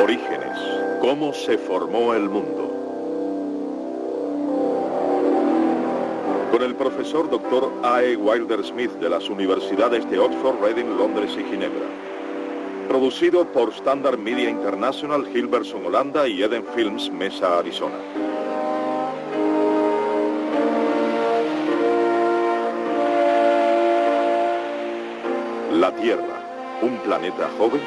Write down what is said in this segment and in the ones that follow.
Orígenes. ¿Cómo se formó el mundo? Con el profesor Dr. A.E. Wilder Smith de las universidades de Oxford, Reading, Londres y Ginebra. Producido por Standard Media International, Hilversum, Holanda y Eden Films, Mesa, Arizona. La Tierra, un planeta joven.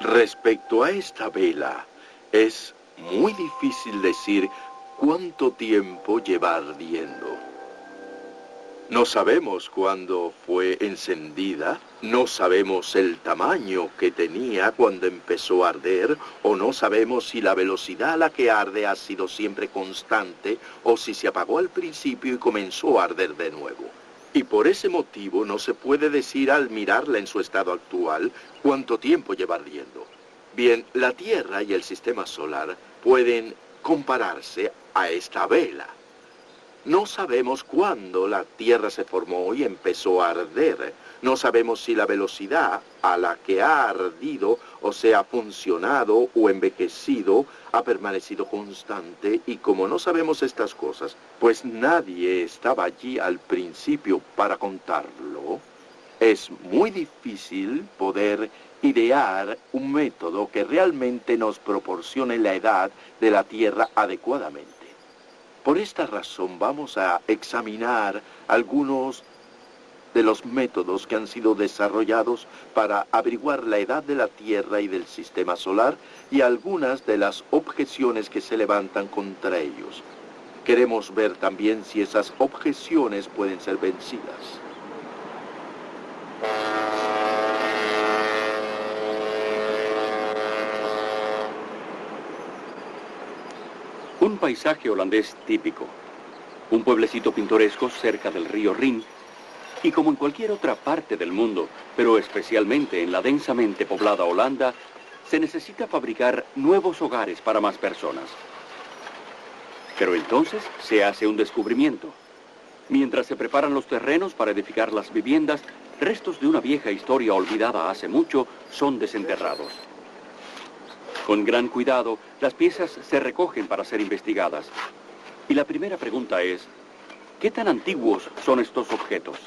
Respecto a esta vela, es muy difícil decir cuánto tiempo lleva ardiendo. No sabemos cuándo fue encendida, no sabemos el tamaño que tenía cuando empezó a arder, o no sabemos si la velocidad a la que arde ha sido siempre constante, o si se apagó al principio y comenzó a arder de nuevo. Y por ese motivo no se puede decir al mirarla en su estado actual cuánto tiempo lleva ardiendo. Bien, la Tierra y el Sistema Solar pueden compararse a esta vela. No sabemos cuándo la Tierra se formó y empezó a arder. No sabemos si la velocidad a la que ha ardido, o sea, funcionado o envejecido, ha permanecido constante. Y como no sabemos estas cosas, pues nadie estaba allí al principio para contarlo, es muy difícil poder idear un método que realmente nos proporcione la edad de la Tierra adecuadamente. Por esta razón vamos a examinar algunos de los métodos que han sido desarrollados para averiguar la edad de la Tierra y del Sistema Solar y algunas de las objeciones que se levantan contra ellos. Queremos ver también si esas objeciones pueden ser vencidas. Un paisaje holandés típico, un pueblecito pintoresco cerca del río Rin, y como en cualquier otra parte del mundo, pero especialmente en la densamente poblada Holanda, se necesita fabricar nuevos hogares para más personas. Pero entonces se hace un descubrimiento. Mientras se preparan los terrenos para edificar las viviendas, restos de una vieja historia olvidada hace mucho son desenterrados. Con gran cuidado, las piezas se recogen para ser investigadas. Y la primera pregunta es, ¿qué tan antiguos son estos objetos?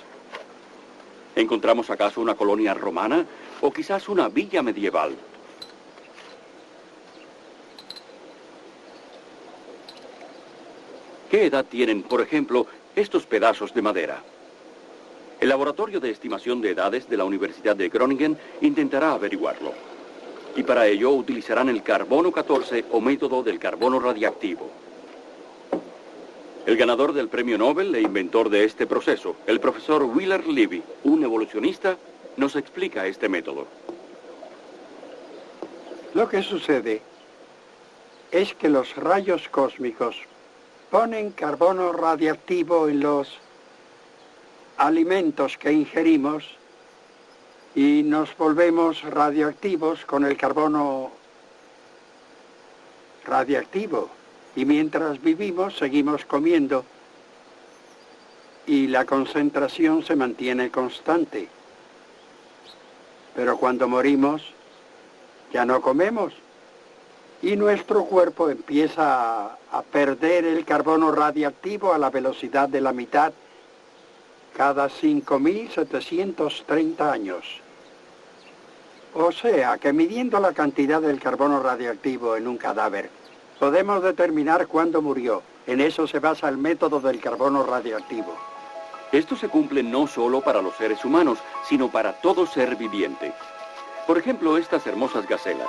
¿Encontramos acaso una colonia romana o quizás una villa medieval? ¿Qué edad tienen, por ejemplo, estos pedazos de madera? El Laboratorio de Estimación de Edades de la Universidad de Groningen intentará averiguarlo. Y para ello utilizarán el carbono 14 o método del carbono radiactivo. El ganador del premio Nobel e inventor de este proceso, el profesor Willard Libby, un evolucionista, nos explica este método. Lo que sucede es que los rayos cósmicos ponen carbono radiactivo en los alimentos que ingerimos y nos volvemos radioactivos con el carbono radiactivo. Y mientras vivimos, seguimos comiendo y la concentración se mantiene constante. Pero cuando morimos, ya no comemos y nuestro cuerpo empieza a perder el carbono radiactivo a la velocidad de la mitad cada 5.730 años. O sea, que midiendo la cantidad del carbono radiactivo en un cadáver, podemos determinar cuándo murió. En eso se basa el método del carbono radiactivo. Esto se cumple no solo para los seres humanos, sino para todo ser viviente. Por ejemplo, estas hermosas gacelas.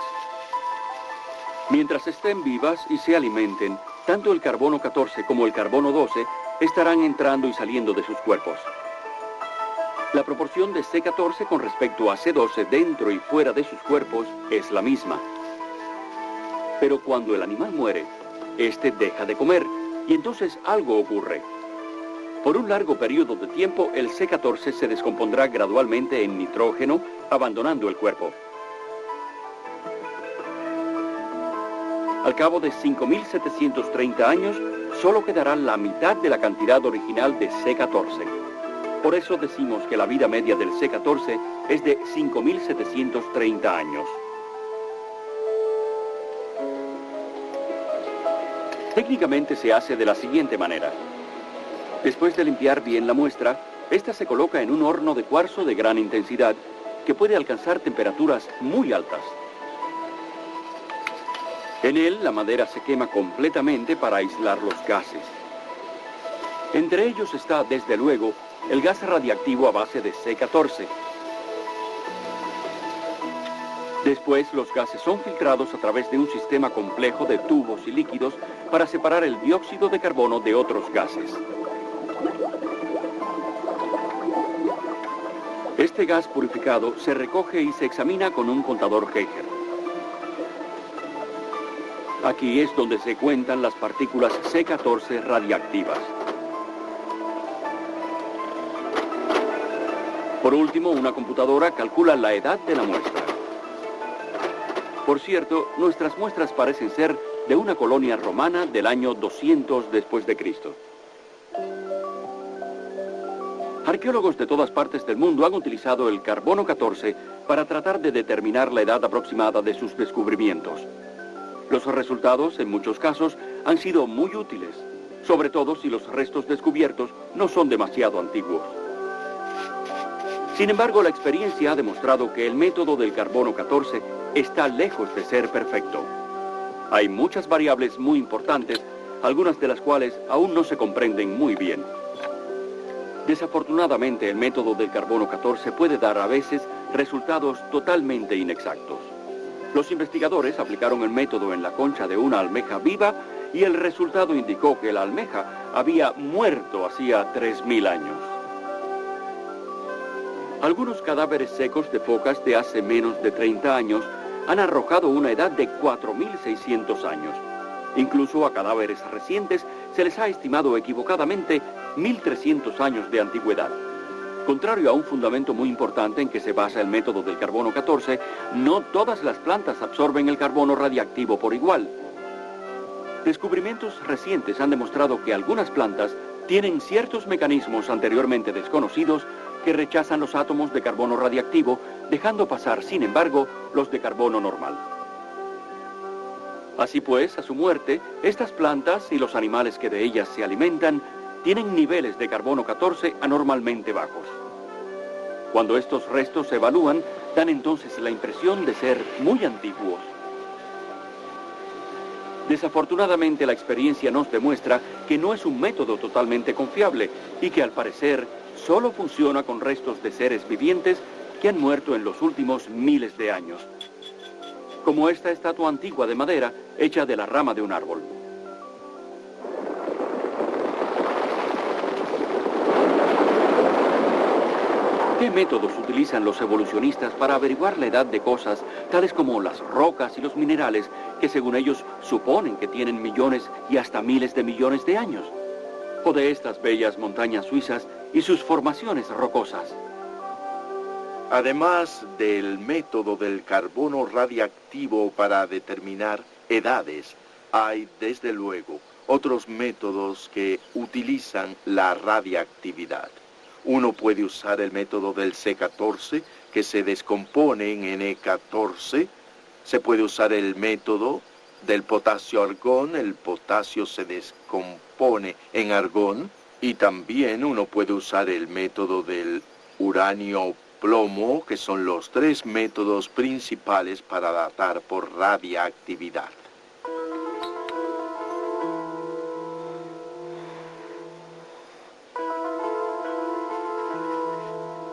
Mientras estén vivas y se alimenten, tanto el carbono 14 como el carbono 12 estarán entrando y saliendo de sus cuerpos. La proporción de C14 con respecto a C12 dentro y fuera de sus cuerpos es la misma. Pero cuando el animal muere, este deja de comer y entonces algo ocurre. Por un largo periodo de tiempo, el C14 se descompondrá gradualmente en nitrógeno, abandonando el cuerpo. Al cabo de 5.730 años, solo quedará la mitad de la cantidad original de C14. Por eso decimos que la vida media del C14 es de 5.730 años. Técnicamente se hace de la siguiente manera. Después de limpiar bien la muestra, esta se coloca en un horno de cuarzo de gran intensidad que puede alcanzar temperaturas muy altas. En él, la madera se quema completamente para aislar los gases. Entre ellos está, desde luego, el gas radiactivo a base de C14. Después, los gases son filtrados a través de un sistema complejo de tubos y líquidos para separar el dióxido de carbono de otros gases. Este gas purificado se recoge y se examina con un contador Geiger. Aquí es donde se cuentan las partículas C14 radiactivas. Por último, una computadora calcula la edad de la muestra. Por cierto, nuestras muestras parecen ser de una colonia romana del año 200 después de Cristo. Arqueólogos de todas partes del mundo han utilizado el carbono 14 para tratar de determinar la edad aproximada de sus descubrimientos. Los resultados, en muchos casos, han sido muy útiles, sobre todo si los restos descubiertos no son demasiado antiguos. Sin embargo, la experiencia ha demostrado que el método del carbono 14 está lejos de ser perfecto. Hay muchas variables muy importantes, algunas de las cuales aún no se comprenden muy bien. Desafortunadamente, el método del carbono 14 puede dar a veces resultados totalmente inexactos. Los investigadores aplicaron el método en la concha de una almeja viva y el resultado indicó que la almeja había muerto hacía 3.000 años. Algunos cadáveres secos de focas de hace menos de 30 años han arrojado una edad de 4.600 años. Incluso a cadáveres recientes se les ha estimado equivocadamente 1.300 años de antigüedad. Contrario a un fundamento muy importante en que se basa el método del carbono 14, no todas las plantas absorben el carbono radiactivo por igual. Descubrimientos recientes han demostrado que algunas plantas tienen ciertos mecanismos anteriormente desconocidos que rechazan los átomos de carbono radiactivo, dejando pasar, sin embargo, los de carbono normal. Así pues, a su muerte, estas plantas y los animales que de ellas se alimentan tienen niveles de carbono 14 anormalmente bajos. Cuando estos restos se evalúan, dan entonces la impresión de ser muy antiguos. Desafortunadamente, la experiencia nos demuestra que no es un método totalmente confiable y que al parecer solo funciona con restos de seres vivientes que han muerto en los últimos miles de años, como esta estatua antigua de madera hecha de la rama de un árbol. ¿Qué métodos utilizan los evolucionistas para averiguar la edad de cosas tales como las rocas y los minerales que según ellos suponen que tienen millones y hasta miles de millones de años? O de estas bellas montañas suizas y sus formaciones rocosas. Además del método del carbono radiactivo para determinar edades, hay desde luego otros métodos que utilizan la radiactividad. Uno puede usar el método del C14, que se descompone en Ne14. Se puede usar el método del potasio-argón, el potasio se descompone en argón. Y también uno puede usar el método del uranio-plomo, que son los tres métodos principales para datar por radiactividad.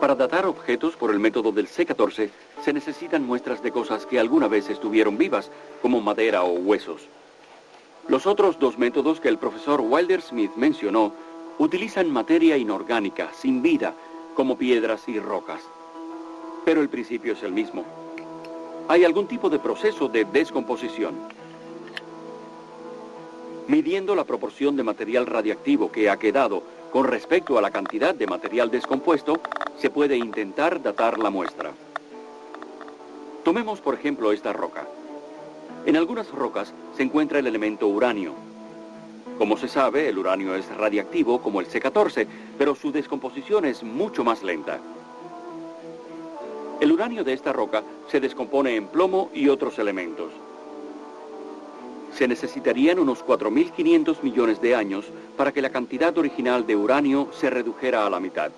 Para datar objetos por el método del C14, se necesitan muestras de cosas que alguna vez estuvieron vivas, como madera o huesos. Los otros dos métodos que el profesor Wilder Smith mencionó utilizan materia inorgánica, sin vida, como piedras y rocas. Pero el principio es el mismo. Hay algún tipo de proceso de descomposición. Midiendo la proporción de material radiactivo que ha quedado con respecto a la cantidad de material descompuesto, se puede intentar datar la muestra. Tomemos, por ejemplo, esta roca. En algunas rocas se encuentra el elemento uranio. Como se sabe, el uranio es radiactivo como el C14, pero su descomposición es mucho más lenta. El uranio de esta roca se descompone en plomo y otros elementos. Se necesitarían unos 4.500 millones de años para que la cantidad original de uranio se redujera a la mitad.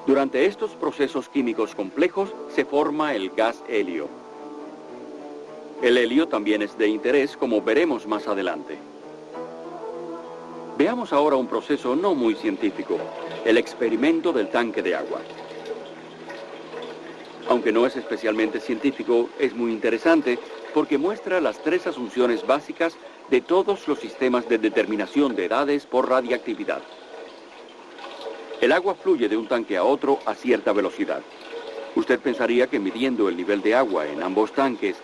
Durante estos procesos químicos complejos se forma el gas helio. El helio también es de interés, como veremos más adelante. Veamos ahora un proceso no muy científico, el experimento del tanque de agua. Aunque no es especialmente científico, es muy interesante porque muestra las 3 asunciones básicas de todos los sistemas de determinación de edades por radiactividad. El agua fluye de un tanque a otro a cierta velocidad. Usted pensaría que midiendo el nivel de agua en ambos tanques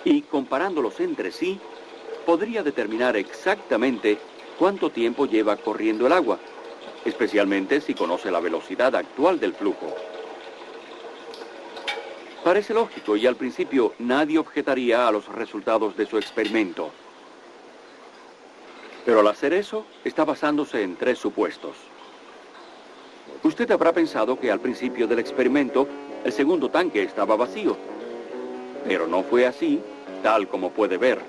y comparándolos entre sí, podría determinar exactamente cuánto tiempo lleva corriendo el agua, especialmente si conoce la velocidad actual del flujo. Parece lógico y al principio nadie objetaría a los resultados de su experimento. Pero al hacer eso, está basándose en 3 supuestos. Usted habrá pensado que al principio del experimento, el segundo tanque estaba vacío. Pero no fue así, tal como puede ver.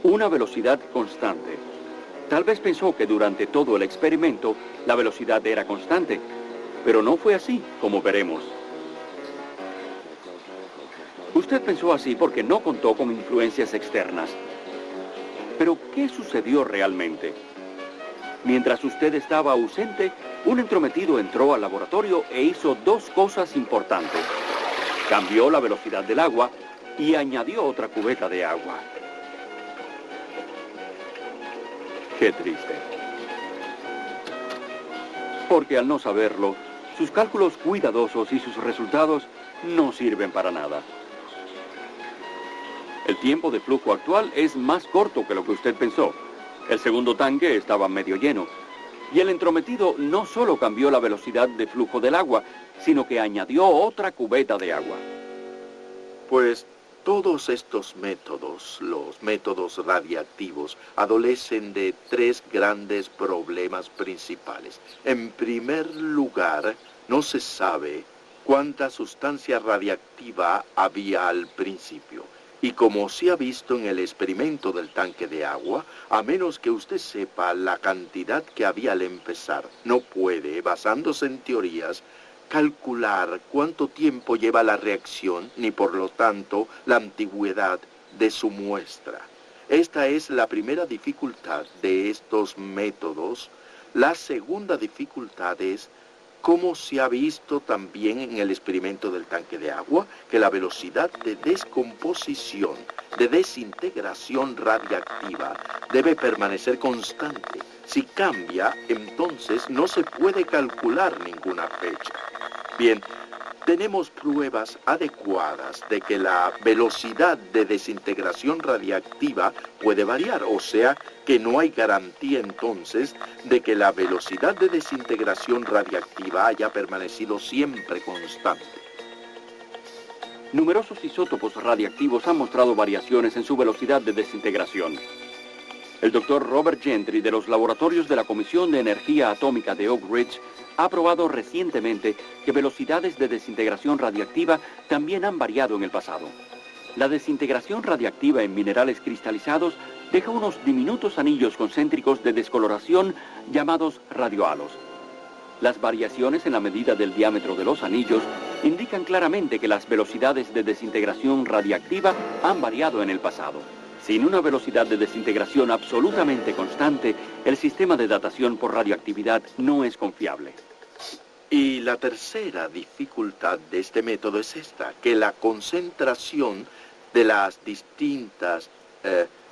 Una velocidad constante. Tal vez pensó que durante todo el experimento la velocidad era constante, pero no fue así, como veremos. Usted pensó así porque no contó con influencias externas. Pero, ¿qué sucedió realmente? Mientras usted estaba ausente, un entrometido entró al laboratorio e hizo 2 cosas importantes. Cambió la velocidad del agua y añadió otra cubeta de agua. Qué triste. Porque al no saberlo, sus cálculos cuidadosos y sus resultados no sirven para nada. El tiempo de flujo actual es más corto que lo que usted pensó. El segundo tanque estaba medio lleno. Y el entrometido no solo cambió la velocidad de flujo del agua, sino que añadió otra cubeta de agua. Pues todos estos métodos, los métodos radiactivos, adolecen de 3 grandes problemas principales. En primer lugar, no se sabe cuánta sustancia radiactiva había al principio. Y como se ha visto en el experimento del tanque de agua, a menos que usted sepa la cantidad que había al empezar, no puede, basándose en teorías, calcular cuánto tiempo lleva la reacción, ni por lo tanto la antigüedad de su muestra. Esta es la primera dificultad de estos métodos. La segunda dificultad es, como se ha visto también en el experimento del tanque de agua, que la velocidad de descomposición, de desintegración radiactiva, debe permanecer constante. Si cambia, entonces no se puede calcular ninguna fecha. Bien, tenemos pruebas adecuadas de que la velocidad de desintegración radiactiva puede variar, o sea, que no hay garantía entonces de que la velocidad de desintegración radiactiva haya permanecido siempre constante. Numerosos isótopos radiactivos han mostrado variaciones en su velocidad de desintegración. El doctor Robert Gentry de los laboratorios de la Comisión de Energía Atómica de Oak Ridge ha probado recientemente que velocidades de desintegración radiactiva también han variado en el pasado. La desintegración radiactiva en minerales cristalizados deja unos diminutos anillos concéntricos de descoloración llamados radiohalos. Las variaciones en la medida del diámetro de los anillos indican claramente que las velocidades de desintegración radiactiva han variado en el pasado. Sin una velocidad de desintegración absolutamente constante, el sistema de datación por radioactividad no es confiable. Y la tercera dificultad de este método es esta, que la concentración de las distintas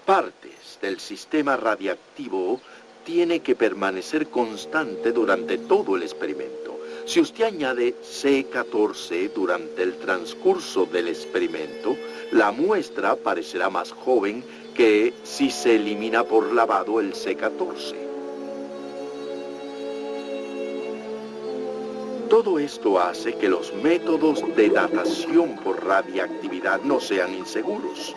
partes del sistema radiactivo tiene que permanecer constante durante todo el experimento. Si usted añade C14 durante el transcurso del experimento, la muestra parecerá más joven que si se elimina por lavado el C14. Todo esto hace que los métodos de datación por radiactividad no sean inseguros.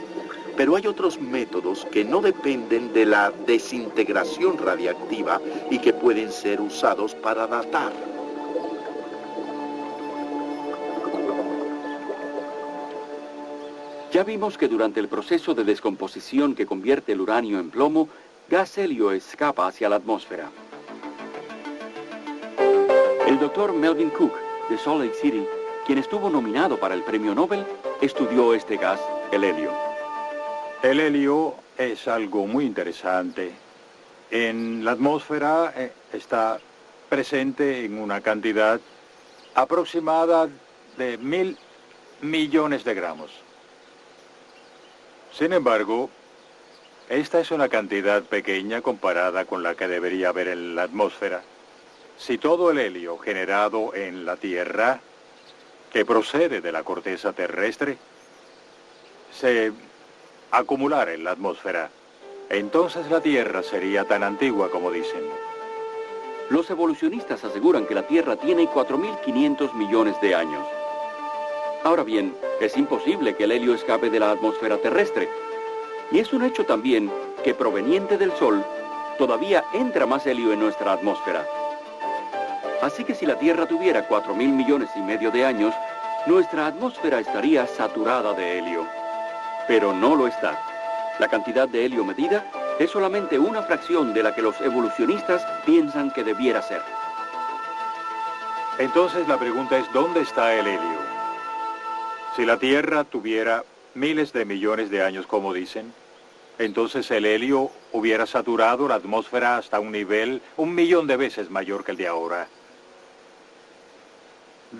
Pero hay otros métodos que no dependen de la desintegración radiactiva y que pueden ser usados para datar. Ya vimos que durante el proceso de descomposición que convierte el uranio en plomo, gas helio escapa hacia la atmósfera. El doctor Melvin Cook, de Salt Lake City, quien estuvo nominado para el premio Nobel, estudió este gas, el helio. El helio es algo muy interesante. En la atmósfera está presente en una cantidad aproximada de 1.000 millones de gramos. Sin embargo, esta es una cantidad pequeña comparada con la que debería haber en la atmósfera. Si todo el helio generado en la Tierra, que procede de la corteza terrestre, se acumulara en la atmósfera, entonces la Tierra sería tan antigua como dicen. Los evolucionistas aseguran que la Tierra tiene 4.500 millones de años. Ahora bien, es imposible que el helio escape de la atmósfera terrestre. Y es un hecho también que proveniente del Sol, todavía entra más helio en nuestra atmósfera. Así que si la Tierra tuviera 4.000 millones y medio de años, nuestra atmósfera estaría saturada de helio. Pero no lo está. La cantidad de helio medida es solamente una fracción de la que los evolucionistas piensan que debiera ser. Entonces la pregunta es, ¿dónde está el helio? Si la Tierra tuviera miles de millones de años, como dicen, entonces el helio hubiera saturado la atmósfera hasta un nivel 1.000.000 de veces mayor que el de ahora.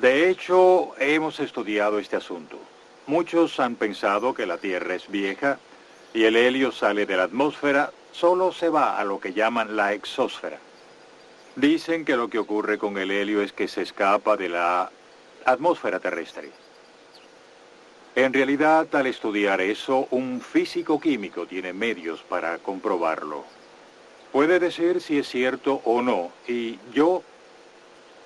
De hecho, hemos estudiado este asunto. Muchos han pensado que la Tierra es vieja y el helio sale de la atmósfera, solo se va a lo que llaman la exósfera. Dicen que lo que ocurre con el helio es que se escapa de la atmósfera terrestre. En realidad, al estudiar eso, un físico químico tiene medios para comprobarlo. Puede decir si es cierto o no, y yo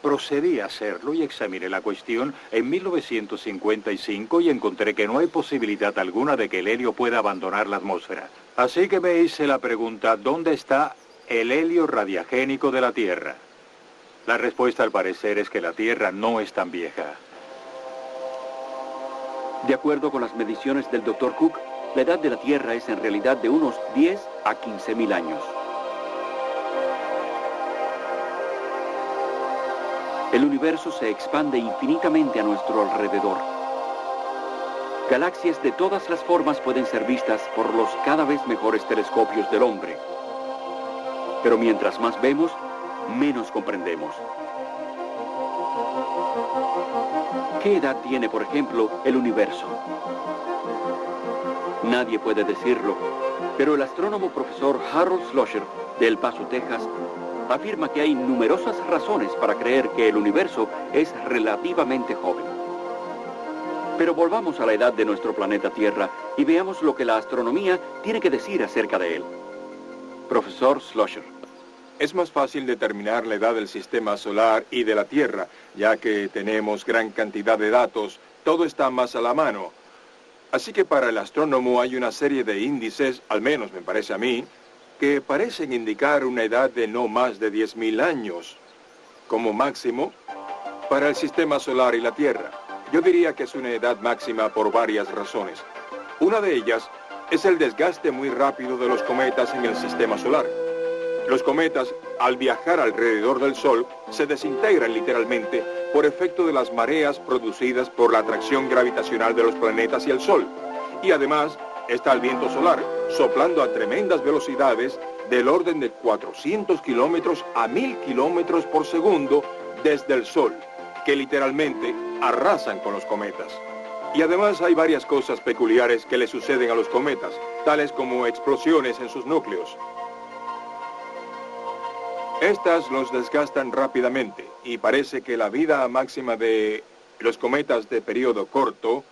procedí a hacerlo y examiné la cuestión en 1955 y encontré que no hay posibilidad alguna de que el helio pueda abandonar la atmósfera. Así que me hice la pregunta, ¿dónde está el helio radiagénico de la Tierra? La respuesta al parecer es que la Tierra no es tan vieja. De acuerdo con las mediciones del Dr. Cook, la edad de la Tierra es en realidad de unos 10 a 15.000 años. El universo se expande infinitamente a nuestro alrededor. Galaxias de todas las formas pueden ser vistas por los cada vez mejores telescopios del hombre. Pero mientras más vemos, menos comprendemos. ¿Qué edad tiene, por ejemplo, el universo? Nadie puede decirlo, pero el astrónomo profesor Harold Schlosser, de El Paso, Texas, afirma que hay numerosas razones para creer que el universo es relativamente joven. Pero volvamos a la edad de nuestro planeta Tierra y veamos lo que la astronomía tiene que decir acerca de él. Profesor Schlosser. Es más fácil determinar la edad del sistema solar y de la Tierra, ya que tenemos gran cantidad de datos, todo está más a la mano. Así que para el astrónomo hay una serie de índices, al menos me parece a mí, que parecen indicar una edad de no más de 10.000 años, como máximo, para el sistema solar y la Tierra. Yo diría que es una edad máxima por varias razones. Una de ellas es el desgaste muy rápido de los cometas en el sistema solar. Los cometas, al viajar alrededor del Sol, se desintegran literalmente por efecto de las mareas producidas por la atracción gravitacional de los planetas y el Sol. Y además está el viento solar, soplando a tremendas velocidades del orden de 400 kilómetros a 1.000 kilómetros por segundo desde el Sol, que literalmente arrasan con los cometas. Y además hay varias cosas peculiares que le suceden a los cometas, tales como explosiones en sus núcleos. Estas los desgastan rápidamente y parece que la vida máxima de los cometas de periodo corto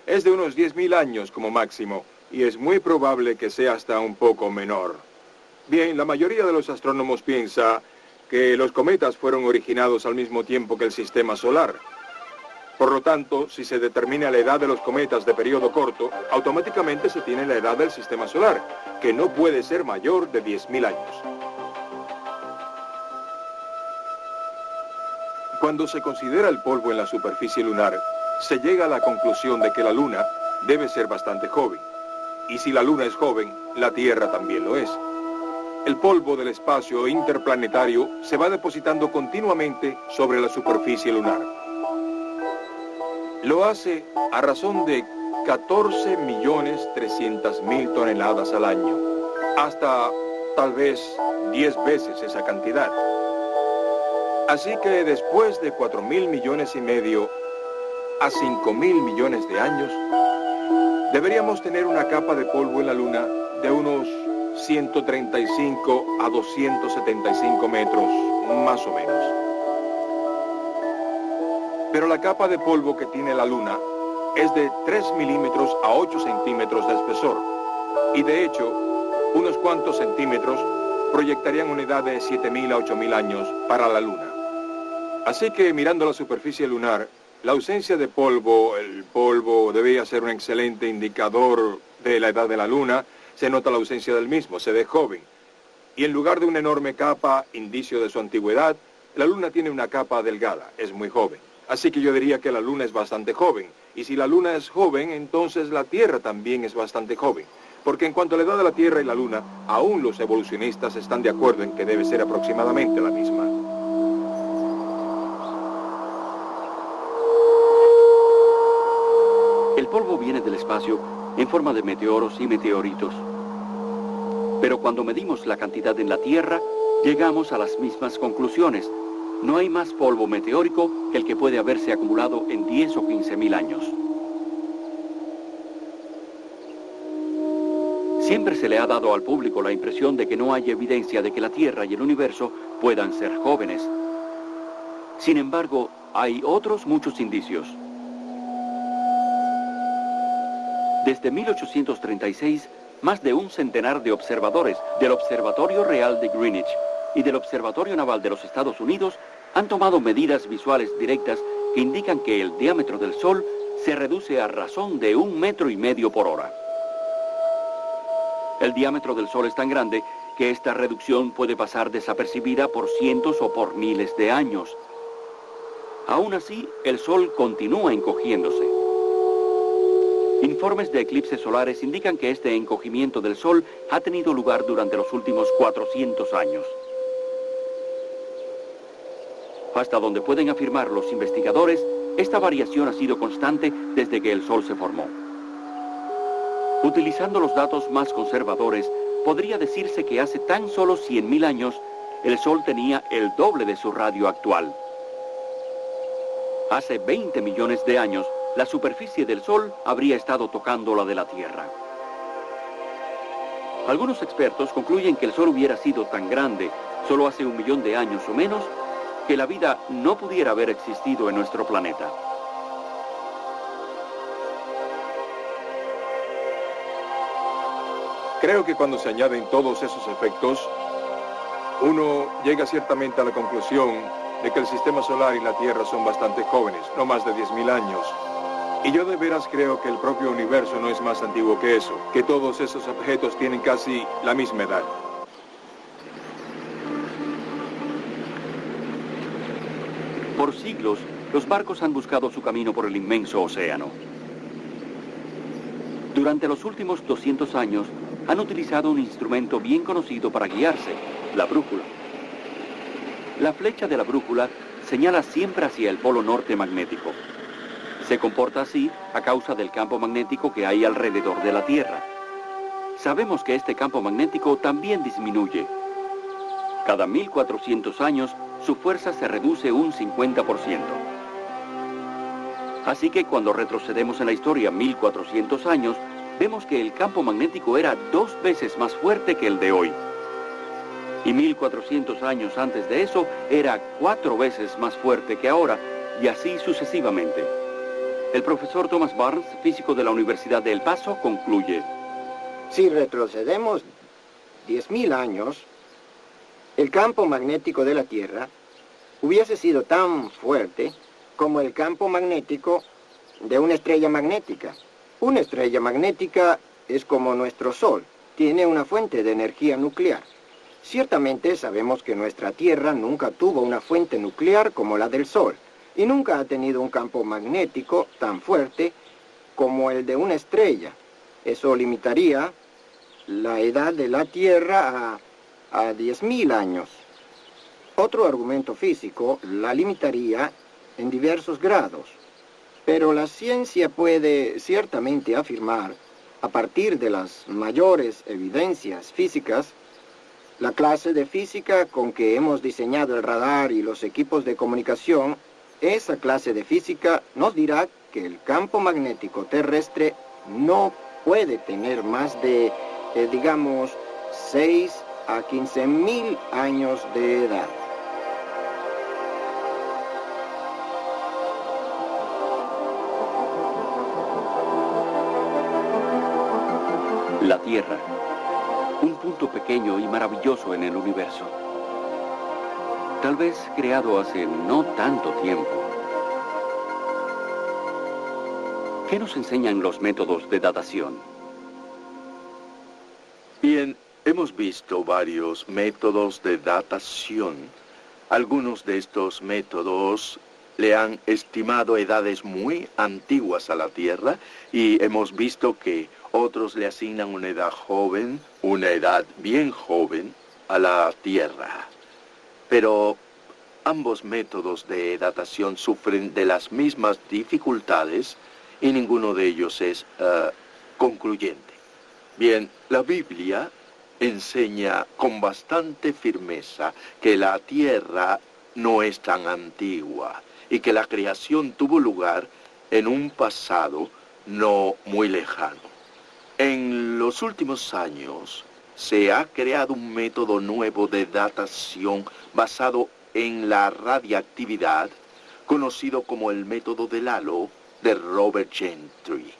es de unos 10.000 años como máximo y es muy probable que sea hasta un poco menor. Bien, la mayoría de los astrónomos piensa que los cometas fueron originados al mismo tiempo que el sistema solar. Por lo tanto, si se determina la edad de los cometas de periodo corto, automáticamente se tiene la edad del sistema solar, que no puede ser mayor de 10.000 años. Cuando se considera el polvo en la superficie lunar, se llega a la conclusión de que la Luna debe ser bastante joven. Y si la Luna es joven, la Tierra también lo es. El polvo del espacio interplanetario se va depositando continuamente sobre la superficie lunar. Lo hace a razón de 14.300.000 toneladas al año, hasta tal vez 10 veces esa cantidad. Así que después de 4.000 millones y medio a 5.000 millones de años, deberíamos tener una capa de polvo en la Luna de unos 135 a 275 metros, más o menos. Pero la capa de polvo que tiene la Luna es de 3 milímetros a 8 centímetros de espesor. Y de hecho, unos cuantos centímetros proyectarían una edad de 7.000 a 8.000 años para la Luna. Así que mirando la superficie lunar, la ausencia de polvo, el polvo debía ser un excelente indicador de la edad de la Luna. Se nota la ausencia del mismo, se ve joven. Y en lugar de una enorme capa, indicio de su antigüedad, la Luna tiene una capa delgada, es muy joven. Así que yo diría que la Luna es bastante joven. Y si la Luna es joven, entonces la Tierra también es bastante joven. Porque en cuanto a la edad de la Tierra y la Luna, aún los evolucionistas están de acuerdo en que debe ser aproximadamente la misma. El polvo viene del espacio en forma de meteoros y meteoritos. Pero cuando medimos la cantidad en la Tierra, llegamos a las mismas conclusiones. No hay más polvo meteórico que el que puede haberse acumulado en 10 o 15.000 años. Siempre se le ha dado al público la impresión de que no hay evidencia de que la Tierra y el universo puedan ser jóvenes. Sin embargo, hay otros muchos indicios. Desde 1836, más de un centenar de observadores del Observatorio Real de Greenwich y del Observatorio Naval de los Estados Unidos han tomado medidas visuales directas que indican que el diámetro del Sol se reduce a razón de 1,5 metros por hora. El diámetro del Sol es tan grande que esta reducción puede pasar desapercibida por cientos o por miles de años. Aún así, el Sol continúa encogiéndose. Informes de eclipses solares indican que este encogimiento del Sol ha tenido lugar durante los últimos 400 años. Hasta donde pueden afirmar los investigadores, esta variación ha sido constante desde que el Sol se formó. Utilizando los datos más conservadores, podría decirse que hace tan solo 100.000 años, el Sol tenía el doble de su radio actual. Hace 20 millones de años, la superficie del Sol habría estado tocando la de la Tierra. Algunos expertos concluyen que el Sol hubiera sido tan grande, solo hace 1 millón de años o menos, que la vida no pudiera haber existido en nuestro planeta. Creo que cuando se añaden todos esos efectos, uno llega ciertamente a la conclusión de que el sistema solar y la Tierra son bastante jóvenes, no más de 10.000 años. Y yo de veras creo que el propio universo no es más antiguo que eso, que todos esos objetos tienen casi la misma edad. Por siglos, los barcos han buscado su camino por el inmenso océano. Durante los últimos 200 años, han utilizado un instrumento bien conocido para guiarse, la brújula. La flecha de la brújula señala siempre hacia el polo norte magnético. Se comporta así a causa del campo magnético que hay alrededor de la Tierra. Sabemos que este campo magnético también disminuye. Cada 1.400 años, su fuerza se reduce un 50%. Así que cuando retrocedemos en la historia 1.400 años, vemos que el campo magnético era 2 veces más fuerte que el de hoy. Y 1.400 años antes de eso, era 4 veces más fuerte que ahora, y así sucesivamente. El profesor Thomas Barnes, físico de la Universidad de El Paso, concluye: si retrocedemos 10.000 años, el campo magnético de la Tierra hubiese sido tan fuerte como el campo magnético de una estrella magnética. Una estrella magnética es como nuestro Sol, tiene una fuente de energía nuclear. Ciertamente sabemos que nuestra Tierra nunca tuvo una fuente nuclear como la del Sol, y nunca ha tenido un campo magnético tan fuerte como el de una estrella. Eso limitaría la edad de la Tierra a 10.000 años. Otro argumento físico la limitaría en diversos grados, pero la ciencia puede ciertamente afirmar, a partir de las mayores evidencias físicas, la clase de física con que hemos diseñado el radar y los equipos de comunicación, esa clase de física nos dirá que el campo magnético terrestre no puede tener más de, digamos, 6 a 15.000 años de edad. La Tierra, un punto pequeño y maravilloso en el universo. Tal vez creado hace no tanto tiempo. ¿Qué nos enseñan los métodos de datación? Bien, hemos visto varios métodos de datación. Algunos de estos métodos le han estimado edades muy antiguas a la Tierra y hemos visto que otros le asignan una edad joven, una edad bien joven a la Tierra. Pero ambos métodos de datación sufren de las mismas dificultades y ninguno de ellos es concluyente. Bien, la Biblia enseña con bastante firmeza que la Tierra no es tan antigua y que la creación tuvo lugar en un pasado no muy lejano. En los últimos años se ha creado un método nuevo de datación basado en la radiactividad, conocido como el método del halo de Robert Gentry.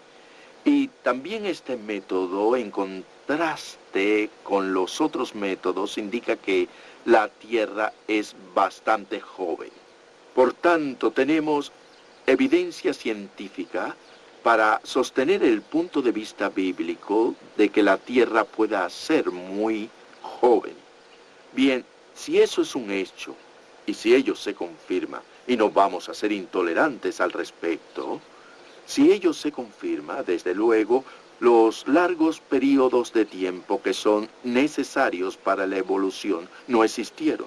Y también este método, en contraste con los otros métodos, indica que la Tierra es bastante joven. Por tanto, tenemos evidencia científica para sostener el punto de vista bíblico de que la Tierra pueda ser muy joven. Bien, si eso es un hecho, y si ello se confirma, y no vamos a ser intolerantes al respecto, si ello se confirma, desde luego, los largos periodos de tiempo que son necesarios para la evolución no existieron.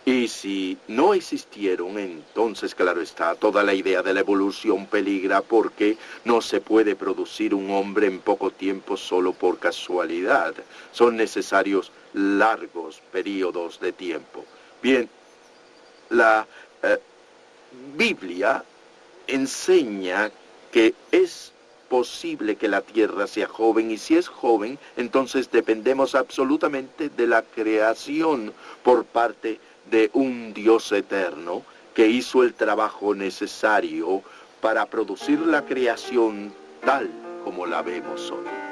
Y si no existieron, entonces, claro está, toda la idea de la evolución peligra porque no se puede producir un hombre en poco tiempo solo por casualidad. Son necesarios largos periodos de tiempo. Bien, la Biblia enseña que es posible que la Tierra sea joven, y si es joven, entonces dependemos absolutamente de la creación por parte de un Dios eterno que hizo el trabajo necesario para producir la creación tal como la vemos hoy.